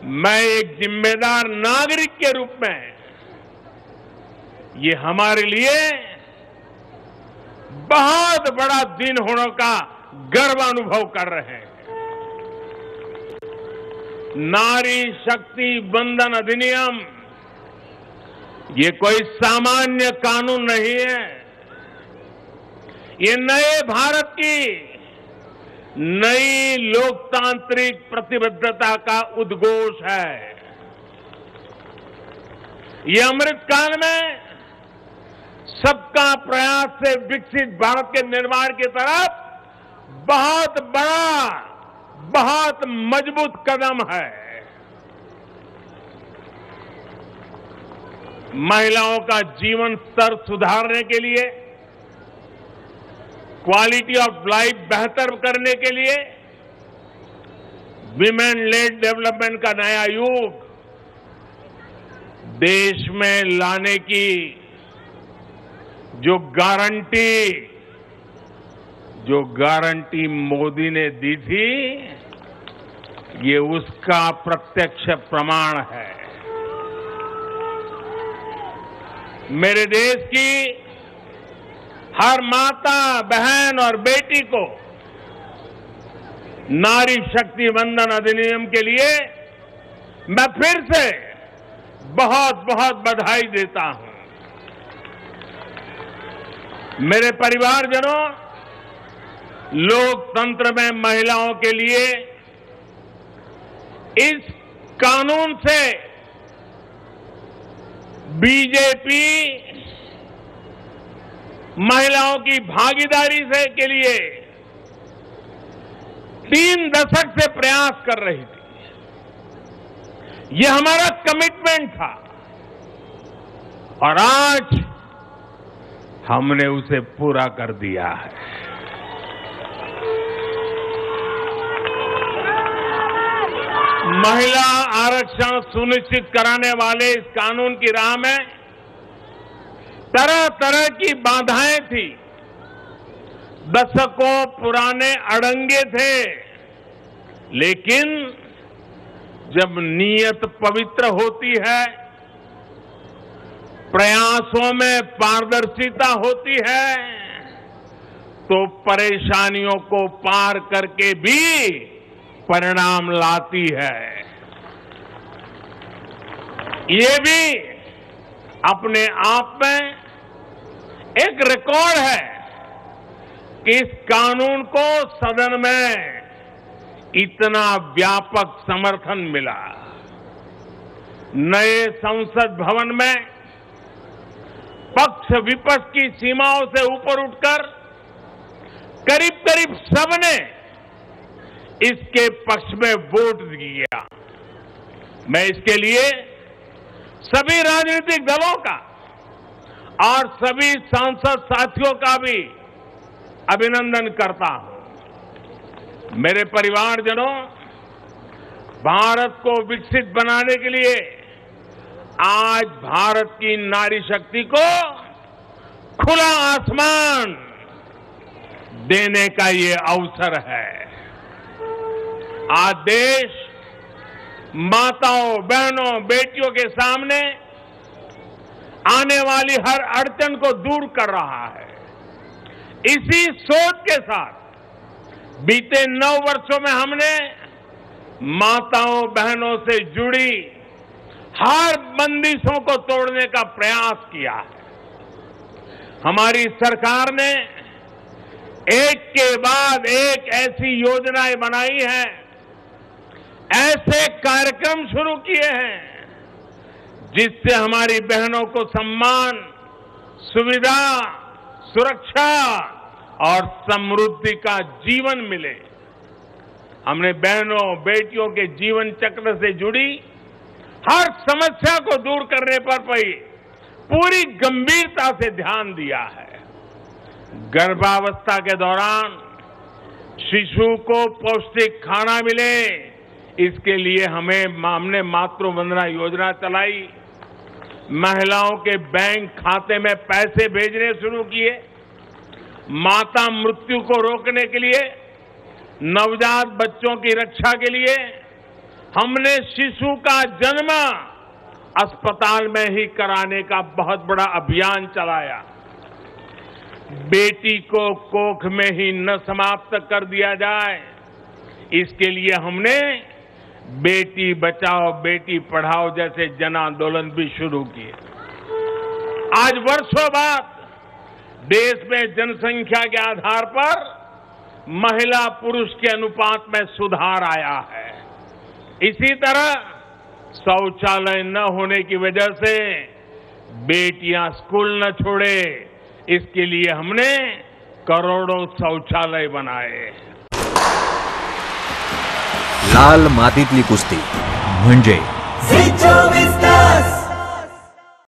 मैं एक जिम्मेदार नागरिक के रूप में ये हमारे लिए बहुत बड़ा दिन होने का गर्व अनुभव कर रहे हैं। नारी शक्ति वंदन अधिनियम ये कोई सामान्य कानून नहीं है। ये नए भारत की नई लोकतांत्रिक प्रतिबद्धता का उद्घोष है। ये अमृतकाल में सबका प्रयास से विकसित भारत के निर्माण की तरफ बहुत बड़ा, बहुत मजबूत कदम है। महिलाओं का जीवन स्तर सुधारने के लिए, क्वालिटी ऑफ लाइफ बेहतर करने के लिए विमेन लेड डेवलपमेंट का नया युग देश में लाने की जो गारंटी मोदी ने दी थी, ये उसका प्रत्यक्ष प्रमाण है। मेरे देश की हर माता, बहन और बेटी को नारी शक्ति वंदन अधिनियम के लिए मैं फिर से बहुत बहुत बधाई देता हूं। मेरे परिवारजनों, लोकतंत्र में महिलाओं के लिए इस कानून से बीजेपी महिलाओं की भागीदारी से के लिए 3 दशक से प्रयास कर रही थी। ये हमारा कमिटमेंट था और आज हमने उसे पूरा कर दिया है। महिला आरक्षण सुनिश्चित कराने वाले इस कानून की राह में तरह तरह की बाधाएं थी, दशकों पुराने अड़ंगे थे, लेकिन जब नीयत पवित्र होती है, प्रयासों में पारदर्शिता होती है, तो परेशानियों को पार करके भी परिणाम लाती है। ये भी अपने आप में एक रिकॉर्ड है कि इस कानून को सदन में इतना व्यापक समर्थन मिला। नए संसद भवन में पक्ष विपक्ष की सीमाओं से ऊपर उठकर करीब करीब सबने इसके पक्ष में वोट दिया। मैं इसके लिए सभी राजनीतिक दलों का और सभी सांसद साथियों का भी अभिनंदन करता हूं। मेरे परिवारजनों, भारत को विकसित बनाने के लिए आज भारत की नारी शक्ति को खुला आसमान देने का ये अवसर है। आज देश माताओं, बहनों, बेटियों के सामने आने वाली हर अड़चन को दूर कर रहा है। इसी सोच के साथ बीते 9 वर्षों में हमने माताओं, बहनों से जुड़ी हर बंदिशों को तोड़ने का प्रयास किया है। हमारी सरकार ने एक के बाद एक ऐसी योजनाएं बनाई हैं, ऐसे कार्यक्रम शुरू किए हैं जिससे हमारी बहनों को सम्मान, सुविधा, सुरक्षा और समृद्धि का जीवन मिले। हमने बहनों, बेटियों के जीवन चक्र से जुड़ी हर समस्या को दूर करने पर पूरी गंभीरता से ध्यान दिया है। गर्भावस्था के दौरान शिशु को पौष्टिक खाना मिले, इसके लिए हमने मातृ वंदना योजना चलाई। महिलाओं के बैंक खाते में पैसे भेजने शुरू किए। माता मृत्यु को रोकने के लिए, नवजात बच्चों की रक्षा के लिए हमने शिशु का जन्म अस्पताल में ही कराने का बहुत बड़ा अभियान चलाया। बेटी को कोख में ही न समाप्त कर दिया जाए, इसके लिए हमने बेटी बचाओ बेटी पढ़ाओ जैसे जन आंदोलन भी शुरू किए। आज वर्षों बाद देश में जनसंख्या के आधार पर महिला पुरुष के अनुपात में सुधार आया है। इसी तरह शौचालय न होने की वजह से बेटियां स्कूल न छोड़े, इसके लिए हमने करोड़ों शौचालय बनाए। लाल मातीतली कुस्ती म्हणजे